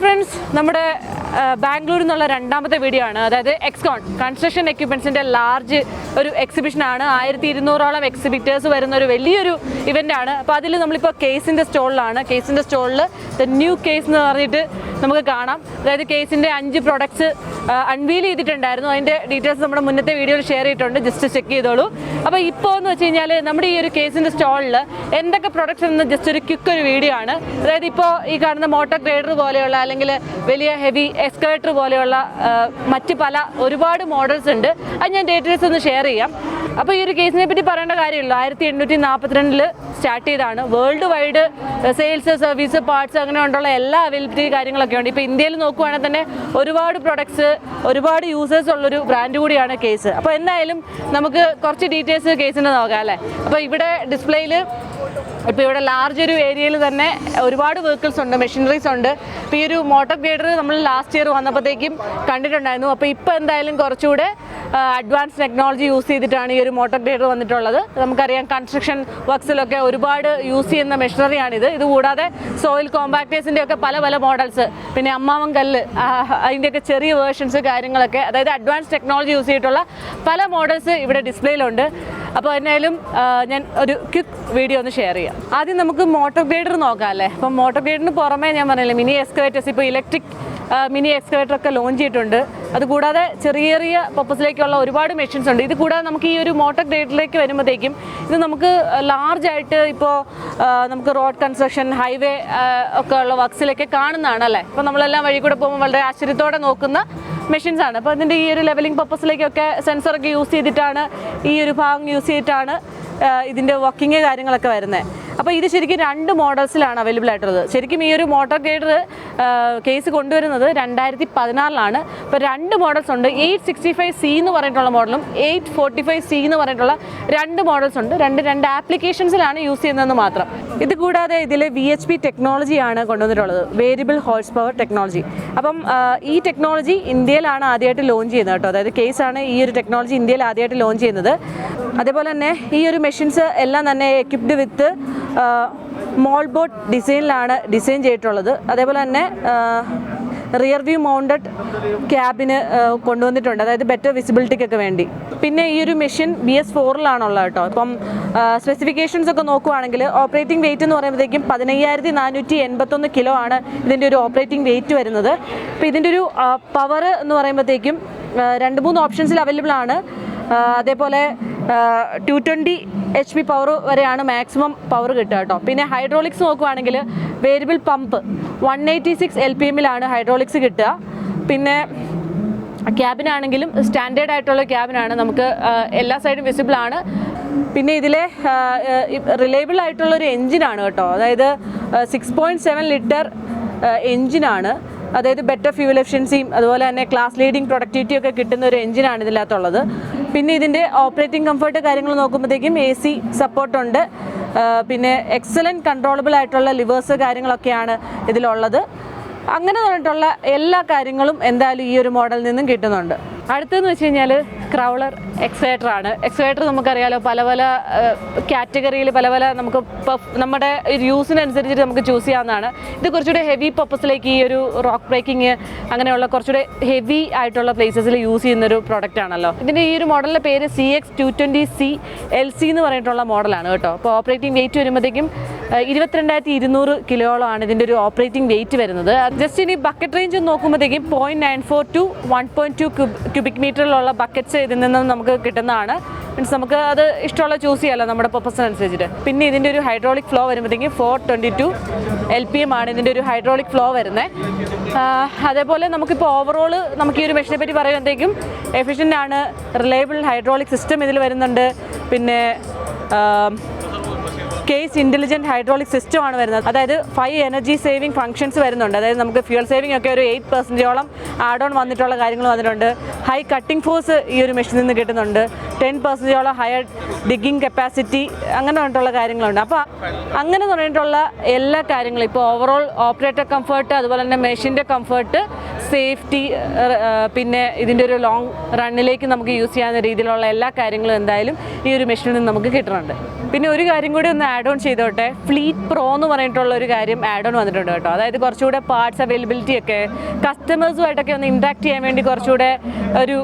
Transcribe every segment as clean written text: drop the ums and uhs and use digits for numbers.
Friends, നമ്മുടെ ബാംഗ്ലൂരിൽ നിന്നുള്ള രണ്ടാമത്തെ വീഡിയോ ആണ്. അതായത് എക്സ്കോൺ കൺസ്ട്രക്ഷൻ എക്യുപ്മെൻറ്റ്സിൻ്റെ ലാർജ് ഒരു എക്സിബിഷനാണ്. 1200ഓളം എക്സിബിറ്റേഴ്സ് വരുന്ന ഒരു വലിയൊരു ഇവൻ്റാണ്. അപ്പോൾ അതിൽ നമ്മളിപ്പോൾ കേസിൻ്റെ സ്റ്റോളിലാണ്. കേസിൻ്റെ സ്റ്റോളിൽ ദ ന്യൂ കേസ് എന്ന് പറഞ്ഞിട്ട് നമുക്ക് കാണാം. അതായത് കേസിൻ്റെ 5 പ്രൊഡക്ട്സ് അൺവീൽ ചെയ്തിട്ടുണ്ടായിരുന്നു. അതിൻ്റെ ഡീറ്റെയിൽസ് നമ്മുടെ മുന്നത്തെ വീഡിയോയിൽ ഷെയർ ചെയ്തിട്ടുണ്ട്, ജസ്റ്റ് ചെക്ക് ചെയ്തോളൂ. അപ്പോൾ ഇപ്പോൾ എന്ന് വെച്ച് കഴിഞ്ഞാൽ നമ്മുടെ ഈ ഒരു കേസിൻ്റെ സ്റ്റോളിൽ എന്തൊക്കെ പ്രൊഡക്ട്സ് എന്ന് ജസ്റ്റ് ഒരു ക്വിക്ക് ഒരു വീഡിയോ ആണ്. അതായത് ഇപ്പോൾ ഈ കാണുന്ന മോട്ടോർ ഗ്രേഡർ പോലെയുള്ള അല്ലെങ്കിൽ വലിയ ഹെവി എക്സ്കവേറ്റർ പോലെയുള്ള മറ്റ് ഒരുപാട് മോഡൽസ് ഉണ്ട്. അത് ഞാൻ ഡീറ്റെയിൽസ് ഒന്ന് ഷെയർ ചെയ്യാം. അപ്പോൾ ഈ ഒരു കേസിനെ പറ്റി പറയേണ്ട കാര്യമില്ല. 1842 സ്റ്റാർട്ട് ചെയ്താണ്. World wide sales, service, parts അങ്ങനെ കൊണ്ടുള്ള എല്ലാ അവൈലബിലിറ്റി കാര്യങ്ങളൊക്കെ ഉണ്ട്. ഇപ്പോൾ ഇന്ത്യയിൽ നോക്കുവാണെങ്കിൽ തന്നെ ഒരുപാട് പ്രൊഡക്ട്സ്, ഒരുപാട് യൂസേഴ്സ് ഉള്ളൊരു ബ്രാൻഡ് കൂടിയാണ് കേസ്. അപ്പോൾ എന്തായാലും നമുക്ക് കുറച്ച് ഡീറ്റെയിൽസ് കേസിൻ്റെ നോക്കാം അല്ലേ. അപ്പോൾ ഇവിടെ ഡിസ്പ്ലേയിൽ ഇപ്പോൾ ഇവിടെ ലാർജ് ഒരു ഏരിയയിൽ തന്നെ ഒരുപാട് വെഹിക്കിൾസ് ഉണ്ട്, മെഷീനറീസ് ഉണ്ട്. ഇപ്പോൾ ഈ ഒരു മോട്ടോർ ഗ്രേഡർ നമ്മൾ ലാസ്റ്റ് ഇയർ വന്നപ്പോഴത്തേക്കും കണ്ടിട്ടുണ്ടായിരുന്നു. അപ്പോൾ ഇപ്പോൾ എന്തായാലും കുറച്ചുകൂടെ അഡ്വാൻസ് ടെക്നോളജി യൂസ് ചെയ്തിട്ടാണ് ഈ ഒരു മോട്ടോർ ഗ്രേഡർ വന്നിട്ടുള്ളത്. നമുക്കറിയാം കൺസ്ട്രക്ഷൻ വർക്ക്സിലൊക്കെ ഒരുപാട് യൂസ് ചെയ്യുന്ന മെഷീനറിയാണിത്. ഇതുകൂടാതെ സോയിൽ കോമ്പാക്ടേഴ്സിൻ്റെ ഒക്കെ പല മോഡൽസ്, പിന്നെ അമ്മാവൻ കല്ല്, അതിൻ്റെയൊക്കെ ചെറിയ വേർഷൻസ് കാര്യങ്ങളൊക്കെ, അതായത് അഡ്വാൻസ് ടെക്നോളജി യൂസ് ചെയ്തിട്ടുള്ള പല മോഡൽസ് ഇവിടെ ഡിസ്പ്ലേയിലുണ്ട്. അപ്പോൾ എന്നാലും ഞാൻ ഒരു ക്വിക്ക് വീഡിയോ ഒന്ന് ഷെയർ ചെയ്യാം. ആദ്യം നമുക്ക് മോട്ടോർ ഗ്രേഡർ നോക്കാം അല്ലേ. അപ്പം മോട്ടോർ ഗ്രേഡറിന് പുറമേ ഞാൻ പറഞ്ഞില്ലേ മിനി എക്സ്കവേറ്റേഴ്സ്, ഇപ്പോൾ ഇലക്ട്രിക് മിനി എക്സ്കവേറ്റർ ഒക്കെ ലോഞ്ച് ചെയ്തിട്ടുണ്ട്. അതുകൂടാതെ ചെറിയ പർപ്പസിലേക്കുള്ള ഒരുപാട് മെഷീൻസ് ഉണ്ട്. ഇത് കൂടാതെ നമുക്ക് ഈ ഒരു മോട്ടോർ ഗ്രേഡറിലേക്ക് വരുമ്പോഴത്തേക്കും ഇത് നമുക്ക് ലാർജായിട്ട് ഇപ്പോൾ നമുക്ക് റോഡ് കൺസ്ട്രക്ഷൻ, ഹൈവേ ഒക്കെ ഉള്ള വർക്ക്സിലൊക്കെ കാണുന്നതാണ് അല്ലേ. അപ്പോൾ നമ്മളെല്ലാം വഴി കൂടെ പോകുമ്പോൾ വളരെ ആശ്ചര്യത്തോടെ നോക്കുന്ന മെഷീൻസ് ആണ്. അപ്പോൾ അതിൻ്റെ ഈ ഒരു ലെവലിംഗ് പർപ്പസിലേക്കൊക്കെ സെൻസറൊക്കെ യൂസ് ചെയ്തിട്ടാണ്, ഈ ഒരു ഭാഗം യൂസ് ചെയ്തിട്ടാണ് ഇതിൻ്റെ വർക്കിംഗ് കാര്യങ്ങളൊക്കെ വരുന്നത്. അപ്പോൾ ഇത് ശരിക്കും 2 മോഡൽസിലാണ് അവൈലബിൾ ആയിട്ടുള്ളത്. ശരിക്കും ഈ ഒരു മോട്ടോർ ഗ്രേഡർ കേസ് കൊണ്ടുവരുന്നത് 2014 ഇപ്പോൾ 2 മോഡൽസ് ഉണ്ട്. 865C എന്ന് പറഞ്ഞിട്ടുള്ള മോഡലും 845C എന്ന് പറഞ്ഞിട്ടുള്ള 2 മോഡൽസ് ഉണ്ട്. രണ്ട് ആപ്ലിക്കേഷൻസിലാണ് യൂസ് ചെയ്യുന്നതെന്ന് മാത്രം. ഇത് കൂടാതെ ഇതിൽ VHP ടെക്നോളജിയാണ് കൊണ്ടുവന്നിട്ടുള്ളത്, വേരിയബിൾ ഹോഴ്സ് പവർ ടെക്നോളജി. അപ്പം ഈ ടെക്നോളജി ഇന്ത്യയിലാണ് ആദ്യമായിട്ട് ലോഞ്ച് ചെയ്യുന്നത് കേട്ടോ. അതായത് കേസാണ് ഈ ഒരു ടെക്നോളജി ഇന്ത്യയിൽ ആദ്യമായിട്ട് ലോഞ്ച് ചെയ്യുന്നത്. അതേപോലെ തന്നെ ഈ ഒരു മെഷീൻസ് എല്ലാം തന്നെ എക്വിപ്ഡ് വിത്ത് മോൾ ബോട്ട് ഡിസൈനിലാണ് ഡിസൈൻ ചെയ്തിട്ടുള്ളത്. അതേപോലെ തന്നെ റിയർ വ്യൂ മൗണ്ടഡ് ക്യാബിന് കൊണ്ടുവന്നിട്ടുണ്ട്, അതായത് ബെറ്റർ വിസിബിലിറ്റിക്കൊക്കെ വേണ്ടി. പിന്നെ ഈ ഒരു മെഷീൻ BS4-ലാണുള്ളത് കേട്ടോ. ഇപ്പം സ്പെസിഫിക്കേഷൻസ് ഒക്കെ നോക്കുവാണെങ്കിൽ ഓപ്പറേറ്റിംഗ് വെയിറ്റ് എന്ന് പറയുമ്പോഴത്തേക്കും 15481 കിലോ ആണ് ഇതിൻ്റെ ഒരു ഓപ്പറേറ്റിംഗ് വെയിറ്റ് വരുന്നത്. അപ്പോൾ ഇതിൻ്റെ ഒരു പവർ എന്ന് പറയുമ്പോഴത്തേക്കും 2-3 ഓപ്ഷൻസിൽ അവൈലബിൾ ആണ്. അതേപോലെ 220 HP പവർ വരെയാണ് മാക്സിമം പവർ കിട്ടുക കേട്ടോ. പിന്നെ ഹൈഡ്രോളിക്സ് നോക്കുവാണെങ്കിൽ വേരിയബിൾ പമ്പ് 186 LPM-ലാണ് ഹൈഡ്രോളിക്സ് കിട്ടുക. പിന്നെ ക്യാബിനാണെങ്കിലും സ്റ്റാൻഡേർഡ് ആയിട്ടുള്ള ക്യാബിനാണ്, നമുക്ക് എല്ലാ സൈഡും വിസിബിൾ ആണ്. പിന്നെ ഇതിലെ റിലയബിൾ ആയിട്ടുള്ളൊരു എൻജിനാണ് കേട്ടോ. അതായത് 6.7 ലിറ്റർ എൻജിനാണ്. അതായത് ബെറ്റർ ഫ്യൂൽ എഫിഷ്യൻസിയും അതുപോലെ തന്നെ ക്ലാസ് ലീഡിങ് പ്രൊഡക്ടിവിറ്റി ഒക്കെ കിട്ടുന്ന ഒരു എൻജിനാണ് ഇതിനകത്തുള്ളത്. പിന്നെ ഇതിൻ്റെ ഓപ്പറേറ്റിംഗ് കംഫർട്ട് കാര്യങ്ങൾ നോക്കുമ്പോഴത്തേക്കും AC സപ്പോർട്ടുണ്ട്. പിന്നെ എക്സലൻറ്റ് കൺട്രോളബിൾ ആയിട്ടുള്ള ലിവേഴ്സ് കാര്യങ്ങളൊക്കെയാണ് ഇതിലുള്ളത്. അങ്ങനെ പറഞ്ഞിട്ടുള്ള എല്ലാ കാര്യങ്ങളും എന്തായാലും ഈ ഒരു മോഡലിൽ നിന്നും കിട്ടുന്നുണ്ട്. അടുത്തതെന്ന് വെച്ച് കഴിഞ്ഞാൽ ക്രൗളർ എക്സ്കവേറ്റർ ആണ്. എക്സ്കവേറ്റർ നമുക്കറിയാലോ പല കാറ്റഗറിയിൽ നമുക്ക് നമ്മുടെ ഒരു യൂസിനനുസരിച്ചിട്ട് നമുക്ക് ചൂസ് ചെയ്യാവുന്നതാണ്. ഇത് കുറച്ചുകൂടെ ഹെവി പർപ്പസിലേക്ക്, ഈ ഒരു റോക്ക് ബ്രേക്കിങ് അങ്ങനെയുള്ള കുറച്ചുകൂടെ ഹെവി ആയിട്ടുള്ള പ്ലേസസിൽ യൂസ് ചെയ്യുന്നൊരു പ്രോഡക്റ്റ് ആണല്ലോ. ഇതിൻ്റെ ഈ ഒരു മോഡലിൻ്റെ പേര് CX220C LC എന്ന് പറഞ്ഞിട്ടുള്ള മോഡലാണ് കേട്ടോ. അപ്പോൾ ഓപ്പറേറ്റിംഗ് വെയിറ്റ് വരുമ്പോഴത്തേക്കും 22,200 കിലോയോളമാണ് ഇതിൻ്റെ ഒരു ഓപ്പറേറ്റിംഗ് വെയിറ്റ് വരുന്നത്. ജസ്റ്റ് ഇനി ബക്കറ്റ് റേഞ്ച് നോക്കുമ്പോഴത്തേക്കും 0.94 to 1.2 ക്യൂബിക് മീറ്ററിലുള്ള ബക്കറ്റ്സ് ഇതിൽ നിന്നും നമുക്ക് കിട്ടുന്നതാണ്. മീൻസ് നമുക്ക് അത് ഇഷ്ടമുള്ള ചൂസ് ചെയ്യാമല്ലോ നമ്മുടെ പർപ്പസിനനുസരിച്ചിട്ട്. പിന്നെ ഇതിൻ്റെ ഒരു ഹൈഡ്രോളിക് ഫ്ലോ വരുമ്പോഴത്തേക്കും 422 LPM ആണ് ഇതിൻ്റെ ഒരു ഹൈഡ്രോളിക് ഫ്ലോ വരുന്നത്. അതേപോലെ നമുക്കിപ്പോൾ ഓവറോൾ നമുക്ക് ഈ ഒരു മെഷീനെ പറ്റി പറയുമ്പോഴത്തേക്കും എഫിഷ്യൻ്റ് ആണ്. റിലയബിൾ ഹൈഡ്രോളിക് സിസ്റ്റം ഇതിൽ വരുന്നുണ്ട്. പിന്നെ കേസ് ഇൻ്റലിജൻറ്റ് ഹൈഡ്രോളിക് സിസ്റ്റമാണ് വരുന്നത്. അതായത് 5 എനർജി സേവിങ് ഫംഗ്ഷൻസ് വരുന്നുണ്ട്. അതായത് നമുക്ക് ഫ്യൂൽ സേവിങ് ഒക്കെ ഒരു 8% ആഡ് ഓൺ വന്നിട്ടുള്ള കാര്യങ്ങൾ വന്നിട്ടുണ്ട്. ഹൈ കട്ടിംഗ് ഫോഴ്സ് ഈ ഒരു മെഷീനിൽ നിന്ന് കിട്ടുന്നുണ്ട്. 10% ഹയർ ഡിഗിങ് കപ്പാസിറ്റി അങ്ങനെ പറഞ്ഞിട്ടുള്ള കാര്യങ്ങളുണ്ട്. അപ്പോൾ അങ്ങനെ പറഞ്ഞിട്ടുള്ള എല്ലാ കാര്യങ്ങളും ഇപ്പോൾ ഓവറോൾ ഓപ്പറേറ്റർ കംഫർട്ട്, അതുപോലെ തന്നെ മെഷീൻ്റെ കംഫർട്ട്, സേഫ്റ്റി, പിന്നെ ഇതിൻ്റെ ഒരു ലോങ് റണ്ണിലേക്ക് നമുക്ക് യൂസ് ചെയ്യാവുന്ന രീതിയിലുള്ള എല്ലാ കാര്യങ്ങളും എന്തായാലും ഈ ഒരു മെഷീനിൽ നിന്ന് നമുക്ക് കിട്ടുന്നുണ്ട്. പിന്നെ ഒരു കാര്യം കൂടി ഒന്ന് ആഡ് ഓൺ ചെയ്തോട്ടെ, ഫ്ലീറ്റ് പ്രോ എന്ന് പറഞ്ഞിട്ടുള്ള ഒരു കാര്യം ആഡ് ഓൺ വന്നിട്ടുണ്ട് കേട്ടോ. അതായത് കുറച്ചുകൂടെ പാർട്സ് അവൈലബിലിറ്റി ഒക്കെ കസ്റ്റമേഴ്സുമായിട്ടൊക്കെ ഒന്ന് ഇൻട്രാക്ട് ചെയ്യാൻ വേണ്ടി കുറച്ചുകൂടെ ഒരു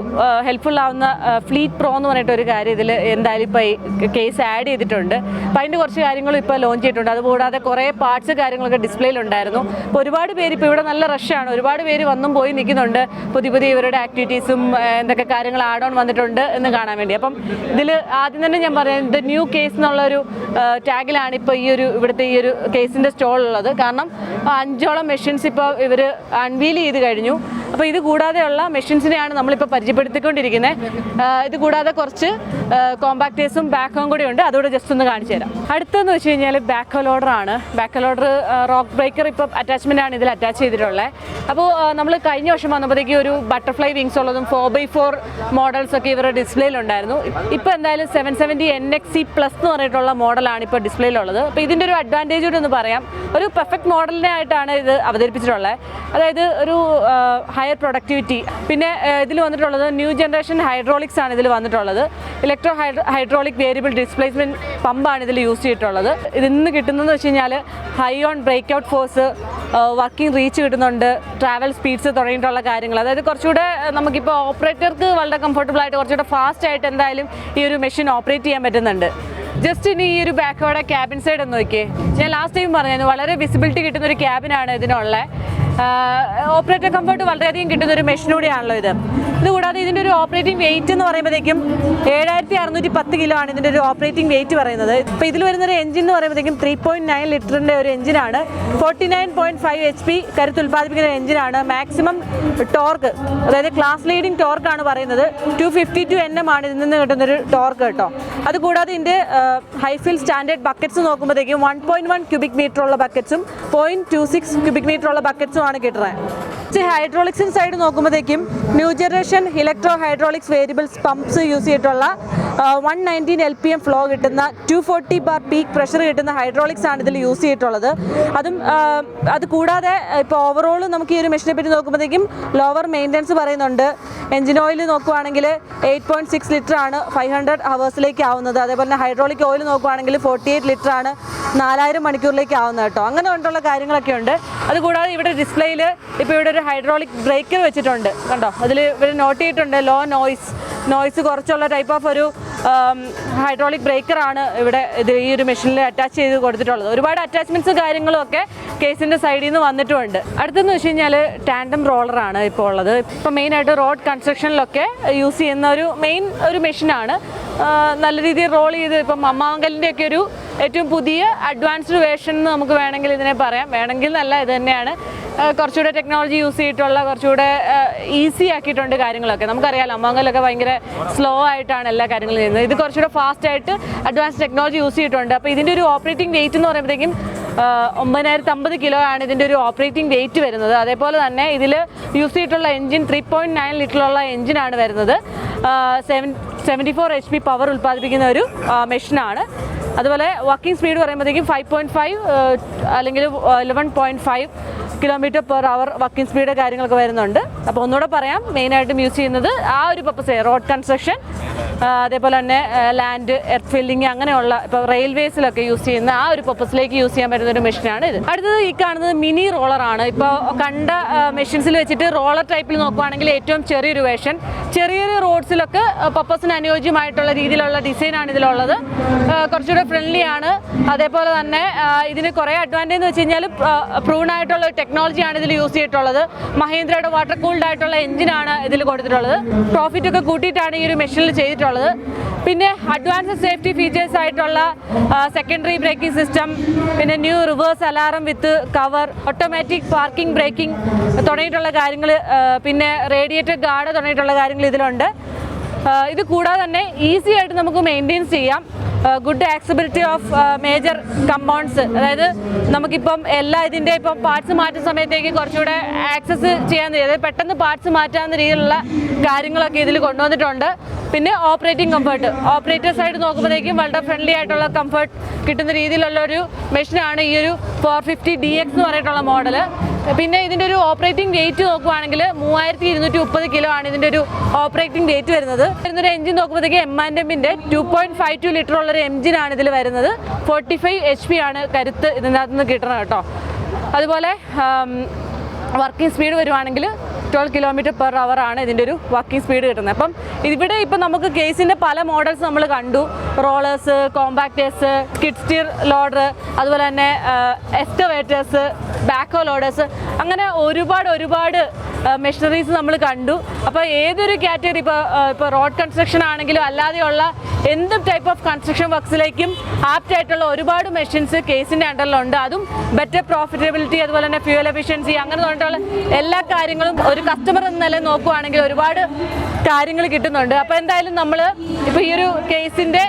ഹെൽപ്ഫുൾ ആവുന്ന ഫ്ലീറ്റ് പ്രോ എന്ന് പറഞ്ഞിട്ടൊരു കാര്യം ഇതിൽ എന്തായാലും ഇപ്പോൾ ഈ കേസ് ആഡ് ചെയ്തിട്ടുണ്ട്. അപ്പോൾ അതിൻ്റെ കുറച്ച് കാര്യങ്ങളും ഇപ്പോൾ ലോഞ്ച് ചെയ്തിട്ടുണ്ട്. അതുകൂടാതെ കുറേ പാർട്സ് കാര്യങ്ങളൊക്കെ ഡിസ്പ്ലേയിലുണ്ടായിരുന്നു. അപ്പോൾ ഒരുപാട് പേര് ഇപ്പോൾ ഇവിടെ നല്ല റഷാണ്, ഒരുപാട് പേര് വന്നും പോയി നിൽക്കുന്നുണ്ട് പുതിയ പുതിയ ഇവരുടെ ആക്ടിവിറ്റീസും എന്തൊക്കെ കാര്യങ്ങൾ ആഡ് ഓൺ വന്നിട്ടുണ്ട് എന്ന് കാണാൻ വേണ്ടി. അപ്പം ഇതിൽ ആദ്യം തന്നെ ഞാൻ പറയാം, ദ ന്യൂ കേസ് എന്നുള്ളൊരു ടാഗിലാണ് ഇപ്പോൾ ഇവിടുത്തെ ഈ ഒരു കേസിൻ്റെ സ്റ്റോളുള്ളത്. കാരണം 5ഓളം മെഷീൻസ് ഇപ്പോൾ ഇവർ അൺവീൽ ചെയ്ത് കഴിഞ്ഞു. അപ്പോൾ ഇത് കൂടാതെയുള്ള മെഷീൻസിനെയാണ് നമ്മളിപ്പോൾ പരിചയപ്പെടുത്തിക്കൊണ്ടിരിക്കുന്നത്. ഇത് കൂടാതെ കുറച്ച് കോമ്പാക്ടേഴ്സും ബാക്ക് ഹോം കൂടി ഉണ്ട്, അതുകൂടെ ജസ്റ്റ് ഒന്ന് കാണിച്ചു തരാം. അടുത്തെന്ന് വെച്ച് കഴിഞ്ഞാൽ ബാക്ക് ഹോൾ ലോഡർ ആണ്. Backhoe loader rock breaker ഇപ്പോൾ അറ്റാച്ച്മെൻ്റ് ആണ് ഇതിൽ അറ്റാച്ച് ചെയ്തിട്ടുള്ളത്. അപ്പോൾ നമ്മൾ കഴിഞ്ഞ വർഷം വന്നപ്പോഴത്തേക്ക് ഒരു ബട്ടർഫ്ലൈ വിങ്സ് ഉള്ളതും 4x4 മോഡൽസ് ഒക്കെ ഇവരുടെ ഡിസ്പ്ലേയിലുണ്ടായിരുന്നു. ഇപ്പോൾ എന്തായാലും 770 NXE പ്ലസ് എന്ന് പറഞ്ഞിട്ടുള്ള മോഡലാണ് ഇപ്പോൾ ഡിസ്പ്ലേയിലുള്ളത്. അപ്പോൾ ഇതിൻ്റെ ഒരു അഡ്വാൻറ്റേജ് കൂടി ഒന്ന് പറയാം. ഒരു പെർഫെക്റ്റ് മോഡലിനെ ആയിട്ടാണ് ഇത് അവതരിപ്പിച്ചിട്ടുള്ളത്. അതായത് ഒരു ഹയർ പ്രൊഡക്ടിവിറ്റി. പിന്നെ ഇതിൽ വന്നിട്ടുള്ളത് ന്യൂ ജനറേഷൻ ഹൈഡ്രോളിക്സ് ആണ് ഇതിൽ വന്നിട്ടുള്ളത്. ഇലക്ട്രോ ഹൈഡ്രോളിക് വേരിയബിൾ ഡിസ്പ്ലേസ്മെൻറ്റ് പമ്പാണ് ഇതിൽ യൂസ് ചെയ്തിട്ടുള്ളത്. ഇതിൽ നിന്ന് കിട്ടുന്നതെന്ന് വെച്ച് കഴിഞ്ഞാൽ high on break out force, working reach കിട്ടുന്നുണ്ട്, ട്രാവൽ സ്പീഡ്സ് തുടങ്ങിയിട്ടുള്ള കാര്യങ്ങൾ. അതായത് കുറച്ചുകൂടെ നമുക്കിപ്പോൾ ഓപ്പറേറ്റർക്ക് വളരെ കംഫർട്ടബിൾ ആയിട്ട് കുറച്ചുകൂടെ ഫാസ്റ്റ് ആയിട്ട് എന്തായാലും ഈ ഒരു മെഷീൻ ഓപ്പറേറ്റ് ചെയ്യാൻ പറ്റുന്നുണ്ട്. ജസ്റ്റ് ഇനി ഈ ഒരു ബാക്കോടെ ക്യാബിൻ സൈഡ് ഒന്ന് നോക്കിയേ. ഞാൻ ലാസ്റ്റ് ടൈം പറഞ്ഞായിരുന്നു വളരെ വിസിബിലിറ്റി കിട്ടുന്ന ഒരു ക്യാബിനാണ് ഇതിനുള്ള. ഓപ്പറേറ്റർ കംഫർട്ട് വളരെയധികം കിട്ടുന്ന ഒരു മെഷീൻ കൂടിയാണല്ലോ ഇത്. ഇതുകൂടാതെ ഇതിൻ്റെ ഒരു ഓപ്പറേറ്റിംഗ് വെയിറ്റ് എന്ന് പറയുമ്പോഴത്തേക്കും 7610 കിലോ ആണ് ഇതിൻ്റെ ഒരു ഓപ്പറേറ്റിംഗ് വെയിറ്റ് പറയുന്നത്. ഇപ്പോൾ ഇതിൽ വരുന്നൊരു എഞ്ചിൻ എന്ന് പറയുമ്പോഴത്തേക്കും 3.9 ലിറ്ററിൻ്റെ ഒരു എഞ്ചിനാണ്. 49.5 HP കരുത്ത് ഉൽപ്പാദിപ്പിക്കുന്ന എഞ്ചിനാണ്. മാക്സിമം ടോർക്ക്, അതായത് ക്ലാസ് ലീഡിംഗ് ടോർക്കാണ് പറയുന്നത്. 252 Nm ആണ് ഇതിൽ നിന്ന് കിട്ടുന്നൊരു ടോർക്ക് കേട്ടോ. അതുകൂടാതെ ഇതിൻ്റെ ഹൈഫിൽ സ്റ്റാൻഡേർഡ് ബക്കറ്റ്സ് നോക്കുമ്പോഴത്തേക്കും 1.1 ക്യൂബിക് മീറ്റർ ഉള്ള ബക്കറ്റ്സും 0.26 ക്യൂബിക് മീറ്റർ ഉള്ള ബക്കറ്റ്സും ആണ് കിട്ടുന്നത്. ഹൈഡ്രോളിക്സിന് സൈഡ് നോക്കുമ്പോഴത്തേക്കും new generation electro hydraulics variables pumps use ചെയ്തിട്ടുള്ള 119 LPM ഫ്ലോ കിട്ടുന്ന 240 ബാർ പീക്ക് പ്രഷർ കിട്ടുന്ന ഹൈഡ്രോളിക്സ് ആണ് ഇതിൽ യൂസ് ചെയ്തിട്ടുള്ളത്. അത് കൂടാതെ ഇപ്പോൾ ഓവറോൾ നമുക്ക് ഈ ഒരു മെഷീനെ പറ്റി നോക്കുമ്പോഴത്തേക്കും ലോവർ മെയിൻ്റനൻസ് പറയുന്നുണ്ട്. എഞ്ചിൻ ഓയിൽ നോക്കുവാണെങ്കിൽ 8.6 ലിറ്റർ ആണ് 500 ഹവേഴ്സിലേക്ക് ആവുന്നത്. അതേപോലെ തന്നെ ഹൈഡ്രോളിക് ഓയിൽ നോക്കുവാണെങ്കിൽ 48 ലിറ്റർ ആണ് 4000 മണിക്കൂറിലേക്ക് ആവുന്നത് കേട്ടോ. അങ്ങനെ കൊണ്ടുള്ള കാര്യങ്ങളൊക്കെ ഉണ്ട്. അതുകൂടാതെ ഇവിടെ ഡിസ്പ്ലേയിൽ ഇപ്പോൾ ഇവിടെ ഒരു ഹൈഡ്രോളിക് ബ്രേക്കർ വെച്ചിട്ടുണ്ട് കണ്ടോ. അതിൽ ഇവർ നോട്ട് ചെയ്തിട്ടുണ്ട് ലോ നോയ്സ് കുറച്ചുള്ള ടൈപ്പ് ഓഫ് ഒരു ഹൈഡ്രോളിക് ബ്രേക്കറാണ് ഇവിടെ ഈ ഒരു മെഷീനിൽ അറ്റാച്ച് ചെയ്ത് കൊടുത്തിട്ടുള്ളത്. ഒരുപാട് അറ്റാച്ച്മെൻറ്റ്സ് കാര്യങ്ങളും ഒക്കെ കേസിൻ്റെ സൈഡിൽ നിന്ന് വന്നിട്ടുമുണ്ട്. അടുത്തെന്ന് വെച്ച് കഴിഞ്ഞാൽ ടാൻഡം റോളറാണ് ഇപ്പോൾ ഉള്ളത്. ഇപ്പോൾ മെയിനായിട്ട് റോഡ് കൺസ്ട്രക്ഷനിലൊക്കെ യൂസ് ചെയ്യുന്ന ഒരു മെഷീനാണ്. നല്ല രീതിയിൽ റോൾ ചെയ്ത് ഇപ്പം മമ്മാങ്കലിൻ്റെ ഒക്കെ ഒരു ഏറ്റവും പുതിയ അഡ്വാൻസ്ഡ് വേർഷൻ എന്ന് നമുക്ക് വേണമെങ്കിൽ ഇതിനെ പറയാം. വേണമെങ്കിൽ നല്ല ഇത് തന്നെയാണ്. കുറച്ചുകൂടെ ടെക്നോളജി യൂസ് ചെയ്തിട്ടുള്ള കുറച്ചുകൂടെ ഈസി ആക്കിയിട്ടുണ്ട് കാര്യങ്ങളൊക്കെ. നമുക്കറിയാം അമ്മാങ്കലൊക്കെ ഭയങ്കര സ്ലോ ആയിട്ടാണ് എല്ലാ കാര്യങ്ങളും ചെയ്യുന്നത്. ഇത് കുറച്ചുകൂടെ ഫാസ്റ്റ് ആയിട്ട് അഡ്വാൻസ് ടെക്നോളജി യൂസ് ചെയ്തിട്ടുണ്ട്. അപ്പോൾ ഇതിൻ്റെ ഒരു ഓപ്പറേറ്റിംഗ് വെയിറ്റ് എന്ന് പറയുമ്പോഴത്തേക്കും 9050 കിലോ ആണ് ഇതിൻ്റെ ഒരു ഓപ്പറേറ്റിംഗ് വെയിറ്റ് വരുന്നത്. അതേപോലെ തന്നെ ഇതിൽ യൂസ് ചെയ്തിട്ടുള്ള എഞ്ചിൻ 3.9 ലിറ്ററുള്ള എഞ്ചിനാണ് വരുന്നത്. 74 HP പവർ ഉൽപ്പാദിപ്പിക്കുന്ന ഒരു മെഷീനാണ്. അതുപോലെ വർക്കിംഗ് സ്പീഡ് പറയുമ്പോഴത്തേക്കും 5.5 അല്ലെങ്കിൽ 11.5 km/h വർക്കിംഗ് സ്പീഡ് കാര്യങ്ങളൊക്കെ വരുന്നുണ്ട്. അപ്പോൾ ഒന്നുകൂടെ പറയാം, മെയിനായിട്ടും യൂസ് ചെയ്യുന്നത് ആ ഒരു പർപ്പസ് റോഡ് കൺസ്ട്രക്ഷൻ, അതേപോലെ തന്നെ ലാൻഡ് എർത്ത് ഫില്ലിങ് അങ്ങനെയുള്ള ഇപ്പോൾ റെയിൽവേസിലൊക്കെ യൂസ് ചെയ്യുന്ന ആ ഒരു പർപ്പസിലേക്ക് യൂസ് ചെയ്യാൻ പറ്റുന്ന ഒരു മെഷീനാണ് ഇത്. അടുത്തത് ഈ കാണുന്നത് മിനി റോളറാണ്. ഇപ്പോൾ കണ്ട മെഷീൻസിൽ വെച്ചിട്ട് റോളർ ടൈപ്പിൽ നോക്കുവാണെങ്കിൽ ഏറ്റവും ചെറിയൊരു വേർഷൻ. ചെറിയൊരു റോഡ്സിലൊക്കെ പർപ്പസിന് അനുയോജ്യമായിട്ടുള്ള രീതിയിലുള്ള ഡിസൈനാണ് ഇതിലുള്ളത്. കുറച്ചുകൂടെ ഫ്രണ്ട്ലി ആണ്. അതേപോലെ തന്നെ ഇതിന് കുറേ അഡ്വാൻറ്റേജ് എന്ന് വെച്ച് കഴിഞ്ഞാൽ പ്രൂൺ ആയിട്ടുള്ള ഒരു ടെക്നോളജിയാണ് ഇതിൽ യൂസ് ചെയ്തിട്ടുള്ളത്. മഹീന്ദ്രയുടെ വാട്ടർ കൂൾഡ് ആയിട്ടുള്ള എഞ്ചിനാണ് ഇതിൽ കൊടുത്തിട്ടുള്ളത്. പ്രോഫിറ്റ് ഒക്കെ കൂട്ടിയിട്ടാണ് ഈ ഒരു മെഷീനിൽ ചെയ്തിട്ടുള്ളത്. പിന്നെ അഡ്വാൻസ്ഡ് സേഫ്റ്റി ഫീച്ചേഴ്സ് ആയിട്ടുള്ള സെക്കൻഡറി ബ്രേക്കിംഗ് സിസ്റ്റം, പിന്നെ ന്യൂ റിവേഴ്സ് അലാറം വിത്ത് കവർ, ഓട്ടോമാറ്റിക് പാർക്കിംഗ് ബ്രേക്കിംഗ് തുടങ്ങിയിട്ടുള്ള കാര്യങ്ങൾ, പിന്നെ റേഡിയേറ്റർ ഗാർഡ് തുടങ്ങിയിട്ടുള്ള കാര്യങ്ങൾ ഇതിലുണ്ട്. ഇത് കൂടാതെ തന്നെ ഈസി ആയിട്ട് നമുക്ക് മെയിൻറ്റെയിൻ ചെയ്യാം. Good accessibility of major compounds, അതായത് നമുക്കിപ്പം ഇതിൻ്റെ ഇപ്പം പാർട്സ് മാറ്റുന്ന സമയത്തേക്ക് കുറച്ചുകൂടെ ആക്സസ് ചെയ്യാൻ, അതായത് പെട്ടെന്ന് പാർട്സ് മാറ്റാവുന്ന രീതിയിലുള്ള കാര്യങ്ങളൊക്കെ ഇതിൽ കൊണ്ടുവന്നിട്ടുണ്ട്. പിന്നെ ഓപ്പറേറ്റിംഗ് കംഫർട്ട്, ഓപ്പറേറ്റർ സൈഡ് നോക്കുമ്പോഴത്തേക്കും വളരെ ഫ്രണ്ട്ലി ആയിട്ടുള്ള കംഫർട്ട് കിട്ടുന്ന രീതിയിലുള്ള ഒരു മെഷീനാണ് ഈ ഒരു 450DX എന്ന് പറഞ്ഞിട്ടുള്ള മോഡൽ. പിന്നെ ഇതിൻ്റെ ഒരു ഓപ്പറേറ്റിംഗ് വെയിറ്റ് നോക്കുവാണെങ്കിൽ 3230 കിലോ ആണ് ഇതിൻ്റെ ഒരു ഓപ്പറേറ്റിംഗ് വെയിറ്റ് വരുന്നത്. ഇതിനൊരു എഞ്ചിൻ നോക്കുമ്പോഴത്തേക്ക് M&Mൻ്റെ 2.52 ലിറ്റർ ഉള്ളൊരു എഞ്ചിനാണ് ഇതിൽ വരുന്നത്. 45 HP ആണ് കരുത്ത് ഇതിനകത്ത് നിന്ന് കിട്ടണം കേട്ടോ. അതുപോലെ വർക്കിംഗ് സ്പീഡ് വരുവാണെങ്കിൽ 12 km/h ആണ് ഇതിൻ്റെ ഒരു വർക്കിംഗ് സ്പീഡ് കിട്ടുന്നത്. അപ്പം ഇവിടെ ഇപ്പം നമുക്ക് കേസിൻ്റെ പല മോഡൽസ് നമ്മൾ കണ്ടു. റോളേഴ്സ്, കോമ്പാക്ടേഴ്സ്, സ്കിഡ് സ്റ്റിയർ ലോഡർ, അതുപോലെ തന്നെ എക്സ്കവേറ്റേഴ്സ്, ബാക്കോ ലോഡേഴ്സ്, അങ്ങനെ ഒരുപാട് മെഷീനറീസ് നമ്മൾ കണ്ടു. അപ്പോൾ ഏതൊരു കാറ്റഗറി ഇപ്പോൾ റോഡ് കൺസ്ട്രക്ഷൻ ആണെങ്കിലും അല്ലാതെയുള്ള എന്ത് ടൈപ്പ് ഓഫ് കൺസ്ട്രക്ഷൻ വർക്ക്സിലേക്കും ആപ്റ്റ് ആയിട്ടുള്ള ഒരുപാട് മെഷീൻസ് കേസിൻ്റെ അണ്ടറിലുണ്ട്. അതും ബെറ്റർ പ്രോഫിറ്റബിലിറ്റി, അതുപോലെ തന്നെ ഫ്യൂവൽ എഫിഷ്യൻസി, അങ്ങനെ പറഞ്ഞിട്ടുള്ള എല്ലാ കാര്യങ്ങളും ഒരു കസ്റ്റമർ എന്ന നില നോക്കുവാണെങ്കിൽ ഒരുപാട് കാര്യങ്ങൾ കിട്ടുന്നുണ്ട്. അപ്പോൾ എന്തായാലും നമ്മൾ ഇപ്പോൾ ഈ ഒരു കേസിൻ്റെ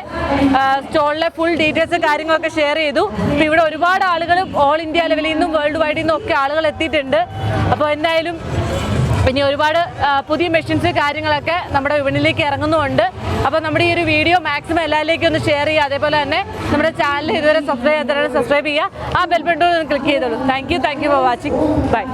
സ്റ്റോളിലെ ഫുൾ ഡീറ്റെയിൽസ് കാര്യങ്ങളൊക്കെ ഷെയർ ചെയ്തു. ഇപ്പോൾ ഇവിടെ ഒരുപാട് ആളുകൾ ഓൾ ഇന്ത്യ ലെവലിൽ നിന്നും വേൾഡ് വൈഡിൽ നിന്നും ഒക്കെ ആളുകൾ എത്തിയിട്ടുണ്ട്. അപ്പോൾ എന്തായാലും പിന്നെ ഒരുപാട് പുതിയ മെഷീൻസ് കാര്യങ്ങളൊക്കെ നമ്മുടെ വിപണിയിലേക്ക് ഇറങ്ങുന്നുമുണ്ട്. അപ്പോൾ നമ്മുടെ ഈ ഒരു വീഡിയോ മാക്സിമം എല്ലാവരിലേക്കും ഒന്ന് ഷെയർ ചെയ്യുക. അതേപോലെ തന്നെ നമ്മുടെ ചാനൽ ഇതുവരെ സബ്സ്ക്രൈബ് ചെയ്യുക. ആ ബെൽ ബട്ടൺ ക്ലിക്ക് ചെയ്തോളൂ. Thank you for watching. By.